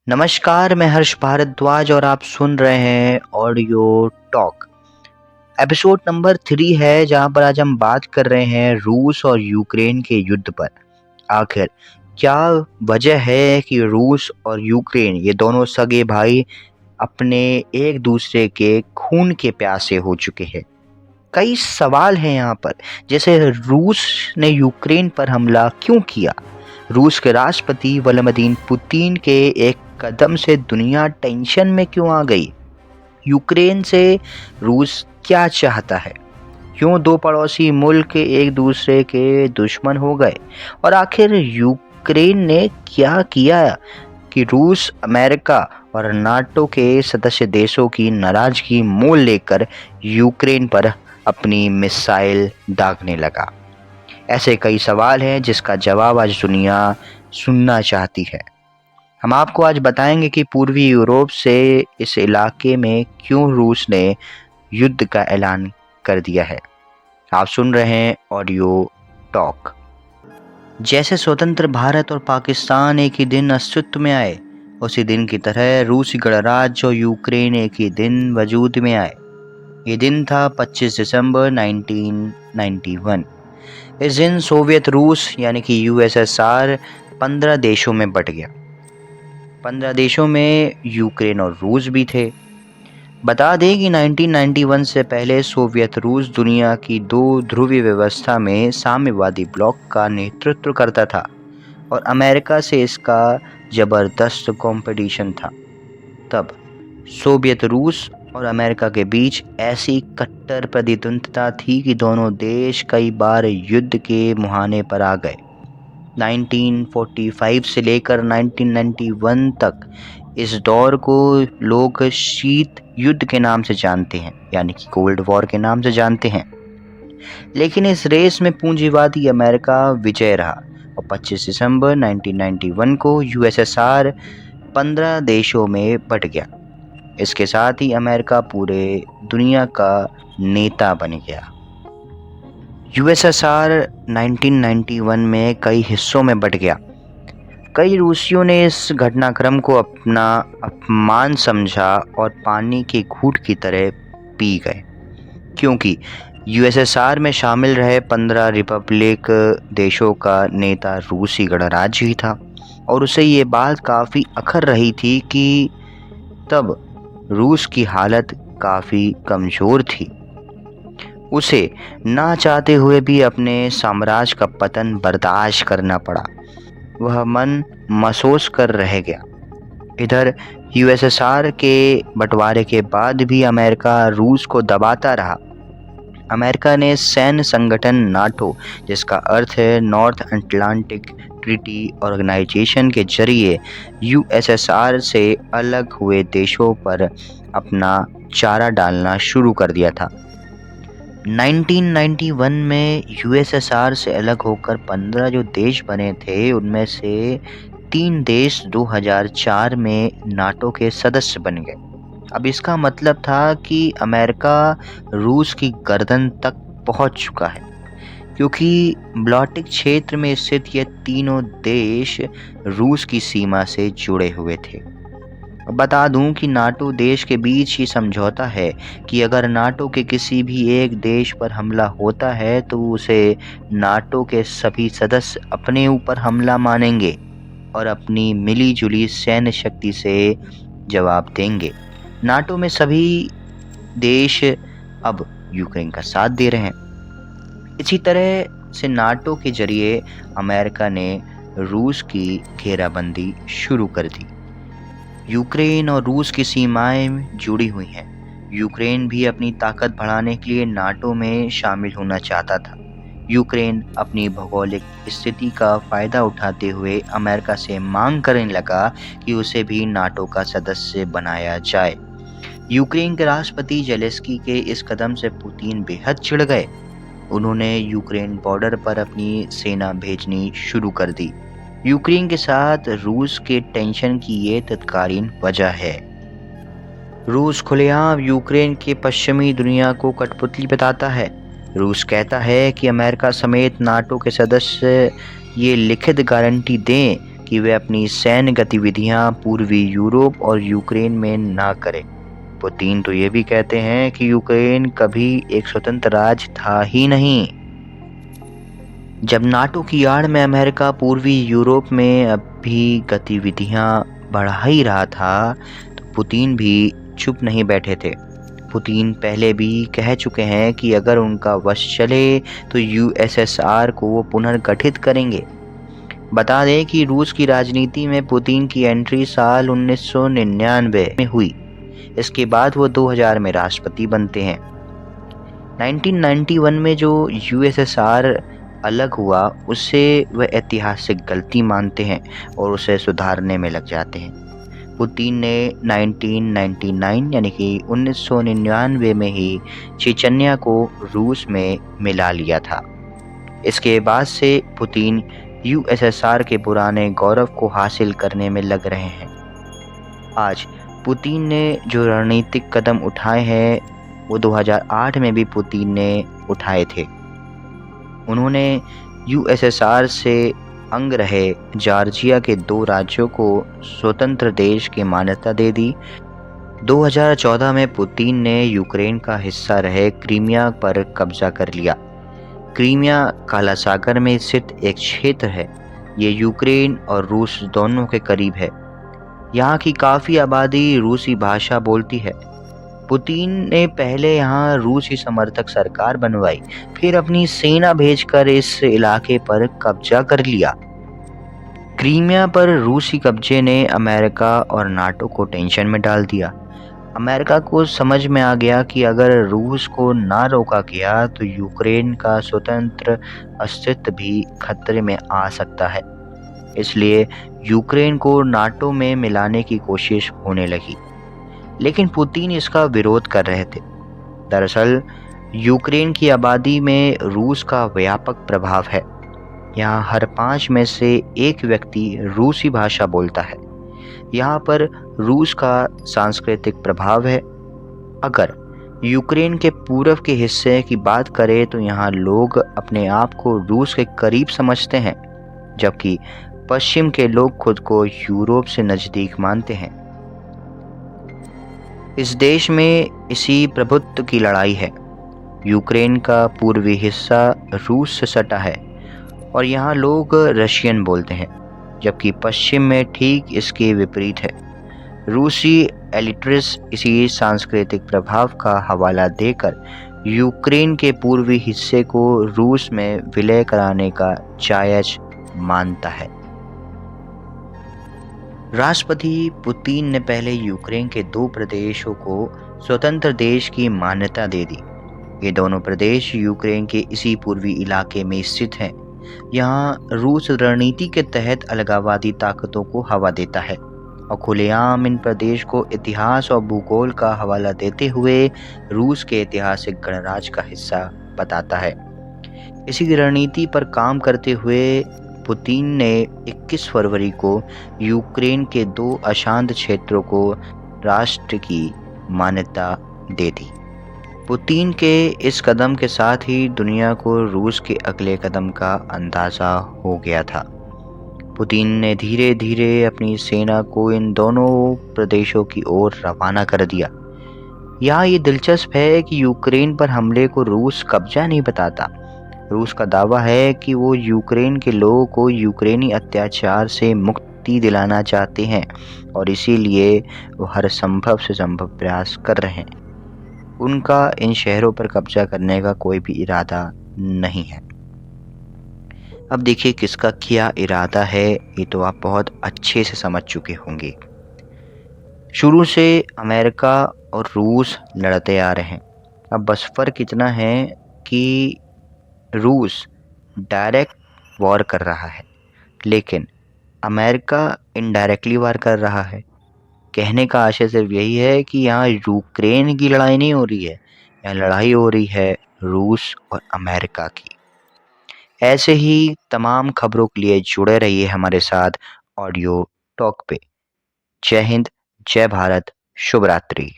नमस्कार, मैं हर्ष भारद्वाज और आप सुन रहे हैं ऑडियो टॉक। एपिसोड नंबर 3 है जहां पर आज हम बात कर रहे हैं रूस और यूक्रेन के युद्ध पर। आखिर क्या वजह है कि रूस और यूक्रेन ये दोनों सगे भाई अपने एक दूसरे के खून के प्यासे हो चुके हैं। कई सवाल हैं यहाँ पर, जैसे रूस ने यूक्रेन पर हमला क्यों किया? रूस के राष्ट्रपति व्लादिमीर पुतिन के एक कदम से दुनिया टेंशन में क्यों आ गई? यूक्रेन से रूस क्या चाहता है? क्यों दो पड़ोसी मुल्क एक दूसरे के दुश्मन हो गए? और आखिर यूक्रेन ने क्या किया कि रूस, अमेरिका और नाटो के सदस्य देशों की नाराजगी मोल लेकर यूक्रेन पर अपनी मिसाइल दागने लगा? ऐसे कई सवाल हैं जिसका जवाब आज दुनिया सुनना चाहती है। हम आपको आज बताएंगे कि पूर्वी यूरोप से इस इलाके में क्यों रूस ने युद्ध का ऐलान कर दिया है। आप सुन रहे हैं ऑडियो टॉक। जैसे स्वतंत्र भारत और पाकिस्तान एक ही दिन अस्तित्व में आए, उसी दिन की तरह रूसी गणराज्य और यूक्रेन एक ही दिन वजूद में आए। ये दिन था 25 दिसंबर 1991। इस दिन सोवियत रूस यानी कि यूएसएसआर 15 देशों में बट गया। 15 देशों में यूक्रेन और रूस भी थे। बता दें कि 1991 से पहले सोवियत रूस दुनिया की दो ध्रुवीय व्यवस्था में साम्यवादी ब्लॉक का नेतृत्व करता था और अमेरिका से इसका जबरदस्त कंपटीशन था। तब सोवियत रूस और अमेरिका के बीच ऐसी कट्टर प्रतिद्वंद्विता थी कि दोनों देश कई बार युद्ध के मुहाने पर आ गए। 1945 से लेकर 1991 तक इस दौर को लोग शीत युद्ध के नाम से जानते हैं, यानी कि कोल्ड वॉर के नाम से जानते हैं। लेकिन इस रेस में पूंजीवादी अमेरिका विजय रहा और 25 दिसंबर 1991 को यूएसएसआर 15 देशों में बट गया। इसके साथ ही अमेरिका पूरे दुनिया का नेता बन गया। यूएसएसआर 1991 में कई हिस्सों में बट गया। कई रूसियों ने इस घटनाक्रम को अपना अपमान समझा और पानी के घूंट की तरह पी गए, क्योंकि यूएसएसआर में शामिल रहे 15 रिपब्लिक देशों का नेता रूसी गणराज्य ही था और उसे ये बात काफ़ी अखर रही थी कि तब रूस की हालत काफ़ी कमज़ोर थी। उसे ना चाहते हुए भी अपने साम्राज्य का पतन बर्दाश्त करना पड़ा। वह मन महसूस कर रह गया। इधर यूएसएसआर के बंटवारे के बाद भी अमेरिका रूस को दबाता रहा। अमेरिका ने सैन्य संगठन नाटो, जिसका अर्थ है नॉर्थ अटलांटिक ट्रीटी ऑर्गेनाइजेशन, के जरिए यूएसएसआर से अलग हुए देशों पर अपना चारा डालना शुरू कर दिया था। 1991 में यूएसएसआर से अलग होकर 15 जो देश बने थे, उनमें से 3 देश 2004 में नाटो के सदस्य बन गए। अब इसका मतलब था कि अमेरिका रूस की गर्दन तक पहुंच चुका है, क्योंकि बाल्टिक क्षेत्र में स्थित ये तीनों देश रूस की सीमा से जुड़े हुए थे। बता दूं कि नाटो देश के बीच ही समझौता है कि अगर नाटो के किसी भी एक देश पर हमला होता है तो उसे नाटो के सभी सदस्य अपने ऊपर हमला मानेंगे और अपनी मिली-जुली सैन्य शक्ति से जवाब देंगे। नाटो में सभी देश अब यूक्रेन का साथ दे रहे हैं। इसी तरह से नाटो के जरिए अमेरिका ने रूस की घेराबंदी शुरू कर दी। यूक्रेन और रूस की सीमाएं जुड़ी हुई हैं। यूक्रेन भी अपनी ताकत बढ़ाने के लिए नाटो में शामिल होना चाहता था। यूक्रेन अपनी भौगोलिक स्थिति का फायदा उठाते हुए अमेरिका से मांग करने लगा कि उसे भी नाटो का सदस्य बनाया जाए। यूक्रेन के राष्ट्रपति जेलेंस्की के इस कदम से पुतिन बेहद चिढ़ गए। उन्होंने यूक्रेन बॉर्डर पर अपनी सेना भेजनी शुरू कर दी। यूक्रेन के साथ रूस के टेंशन की ये तत्कालीन वजह है। रूस खुलेआम यूक्रेन के पश्चिमी दुनिया को कठपुतली बताता है। रूस कहता है कि अमेरिका समेत नाटो के सदस्य ये लिखित गारंटी दें कि वे अपनी सैन्य गतिविधियां पूर्वी यूरोप और यूक्रेन में ना करें। पुतिन तो ये भी कहते हैं कि यूक्रेन कभी एक स्वतंत्र राज्य था ही नहीं। जब नाटो की आड़ में अमेरिका पूर्वी यूरोप में अभी गतिविधियां बढ़ा ही रहा था, तो पुतिन भी चुप नहीं बैठे थे। पुतिन पहले भी कह चुके हैं कि अगर उनका वश चले तो यूएसएसआर को वो पुनर्गठित करेंगे। बता दें कि रूस की राजनीति में पुतिन की एंट्री साल 1999 में हुई। इसके बाद वो 2000 में राष्ट्रपति बनते हैं। 1991 में जो यूएसएसआर अलग हुआ, उससे वह ऐतिहासिक गलती मानते हैं और उसे सुधारने में लग जाते हैं। पुतिन ने 1999 यानी कि 1999 में ही चेचन्या को रूस में मिला लिया था। इसके बाद से पुतिन यूएसएसआर के पुराने गौरव को हासिल करने में लग रहे हैं। आज पुतिन ने जो रणनीतिक कदम उठाए हैं, वो 2008 में भी पुतिन ने उठाए थे। उन्होंने यूएसएसआर से अंग रहे जॉर्जिया के 2 राज्यों को स्वतंत्र देश की मान्यता दे दी। 2014 में पुतिन ने यूक्रेन का हिस्सा रहे क्रीमिया पर कब्जा कर लिया। क्रीमिया काला सागर में स्थित एक क्षेत्र है। ये यूक्रेन और रूस दोनों के करीब है। यहाँ की काफ़ी आबादी रूसी भाषा बोलती है। पुतिन ने पहले यहाँ रूसी समर्थक सरकार बनवाई, फिर अपनी सेना भेजकर इस इलाके पर कब्जा कर लिया। क्रीमिया पर रूसी कब्जे ने अमेरिका और नाटो को टेंशन में डाल दिया। अमेरिका को समझ में आ गया कि अगर रूस को ना रोका गया तो यूक्रेन का स्वतंत्र अस्तित्व भी खतरे में आ सकता है। इसलिए यूक्रेन को नाटो में मिलाने की कोशिश होने लगी, लेकिन पुतिन इसका विरोध कर रहे थे। दरअसल यूक्रेन की आबादी में रूस का व्यापक प्रभाव है। यहाँ हर 5 में से 1 व्यक्ति रूसी भाषा बोलता है। यहाँ पर रूस का सांस्कृतिक प्रभाव है। अगर यूक्रेन के पूर्व के हिस्से की बात करें तो यहाँ लोग अपने आप को रूस के करीब समझते हैं, जबकि पश्चिम के लोग खुद को यूरोप से नज़दीक मानते हैं। इस देश में इसी प्रभुत्व की लड़ाई है। यूक्रेन का पूर्वी हिस्सा रूस से सटा है और यहाँ लोग रशियन बोलते हैं, जबकि पश्चिम में ठीक इसके विपरीत है। रूसी एलिट्रिस इसी सांस्कृतिक प्रभाव का हवाला देकर यूक्रेन के पूर्वी हिस्से को रूस में विलय कराने का जायज मानता है। राष्ट्रपति पुतिन ने पहले यूक्रेन के 2 प्रदेशों को स्वतंत्र देश की मान्यता दे दी। ये दोनों प्रदेश यूक्रेन के इसी पूर्वी इलाके में स्थित हैं। यहाँ रूस रणनीति के तहत अलगाववादी ताकतों को हवा देता है और खुलेआम इन प्रदेश को इतिहास और भूगोल का हवाला देते हुए रूस के ऐतिहासिक गणराज्य का हिस्सा बताता है। इसी रणनीति पर काम करते हुए पुतिन ने 21 फरवरी को यूक्रेन के 2 अशांत क्षेत्रों को राष्ट्र की मान्यता दे दी। पुतिन के इस कदम के साथ ही दुनिया को रूस के अगले कदम का अंदाज़ा हो गया था। पुतिन ने धीरे धीरे अपनी सेना को इन दोनों प्रदेशों की ओर रवाना कर दिया। यहाँ ये दिलचस्प है कि यूक्रेन पर हमले को रूस कब्जा नहीं बताता। रूस का दावा है कि वो यूक्रेन के लोगों को यूक्रेनी अत्याचार से मुक्ति दिलाना चाहते हैं और इसीलिए वो हर संभव से संभव प्रयास कर रहे हैं। उनका इन शहरों पर कब्जा करने का कोई भी इरादा नहीं है। अब देखिए किसका क्या इरादा है, ये तो आप बहुत अच्छे से समझ चुके होंगे। शुरू से अमेरिका और रूस लड़ते आ रहे हैं। अब बस फ़र्क इतना है कि रूस डायरेक्ट वॉर कर रहा है, लेकिन अमेरिका इनडायरेक्टली वार कर रहा है। कहने का आशय सिर्फ यही है कि यहाँ यूक्रेन की लड़ाई नहीं हो रही है, यहाँ लड़ाई हो रही है रूस और अमेरिका की। ऐसे ही तमाम खबरों के लिए जुड़े रहिए हमारे साथ ऑडियो टॉक पे। जय हिंद, जय भारत, शुभ रात्रि।